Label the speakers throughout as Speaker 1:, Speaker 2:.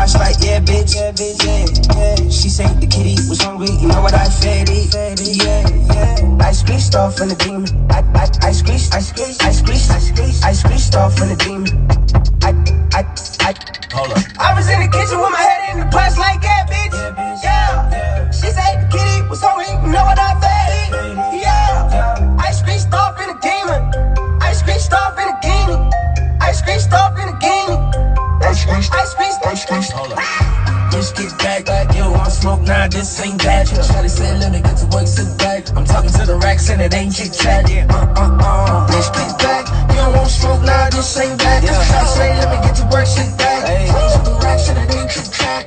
Speaker 1: posh like, yeah, bitch. She said the kitty was hungry, you know what I fed it. I squeezed off from the demon. I squeezed off from the demon. Hold up. I was in the kitchen with my head in the posh like, yeah, bitch. Yeah. She said the kitty was hungry, you know what I fed it. I squeezed off in the demon. I squeezed off in the demon. I squeezed off in the demon. I squeezed. Hold up. Bitch, get back, you don't want smoke, nah, this ain't that. Shawty said, let me get to work, sit back. I'm talking to the racks and it ain't chit-chat. Bitch, get back, you don't want smoke, nah, this ain't that. Shawty said, let me get to work, sit back. Talking to the racks and it ain't chit-chat.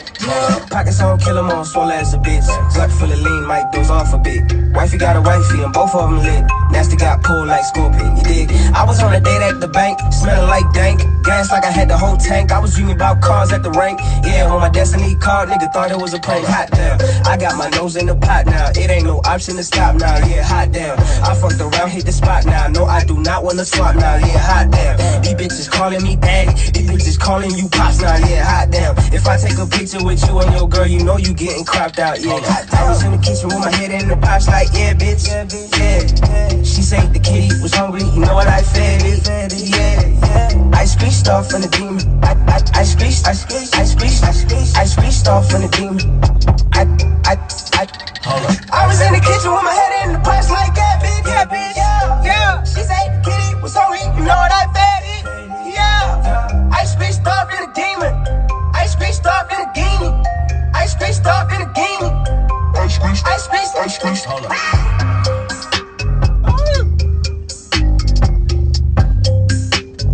Speaker 1: Pockets on, kill 'em on, swole as a bitch. Gut full of lean, might doze off a bit. Wifey got a wifey and both of them lit. Nasty got pulled like Scorpion, you dig? I was on a date at the bank, smelling like dank. Gas like I had the whole tank. I was dreaming about cars at the rank. Yeah, on my destiny card, nigga thought it was a prank. Hot damn, I got my nose in the pot now. It ain't no option to stop now. Yeah, hot damn, I fucked around, hit the spot now. No, I do not wanna swap now. Yeah, hot damn, these bitches calling me daddy. These bitches calling you pops now. Yeah, hot damn, if I take a picture with you and your girl, you know you getting cropped out. Yeah, I was in the kitchen with my head in the pots like, yeah, bitch. Yeah, she said the kitty was hungry, you know what I fed it. I squeezed off from the demon. I squeezed off from the demon. Hold up. I was in the kitchen with my head in the pots like, yeah, bitch. Yeah. She said the kitty was hungry, you know what I fed it. I squeezed off in the demon. I squeezed off in the demon. I squeezed off in the demon. I squeezed. Hold up.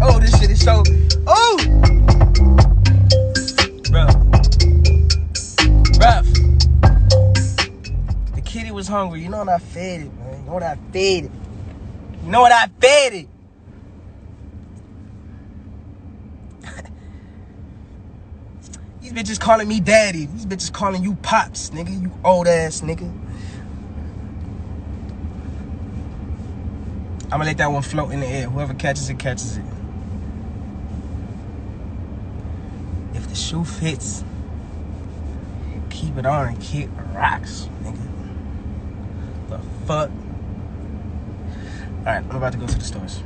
Speaker 1: Oh, this shit is so. Oh! Bruh. The kitty was hungry. You know what I fed it, man. You know what I fed it. These bitches calling me daddy. These bitches calling you pops, nigga. You old ass nigga. I'ma let that one float in the air. Whoever catches it, catches it. If the shoe fits, keep it on and kick rocks, nigga. The fuck? Alright, I'm about to go to the stores.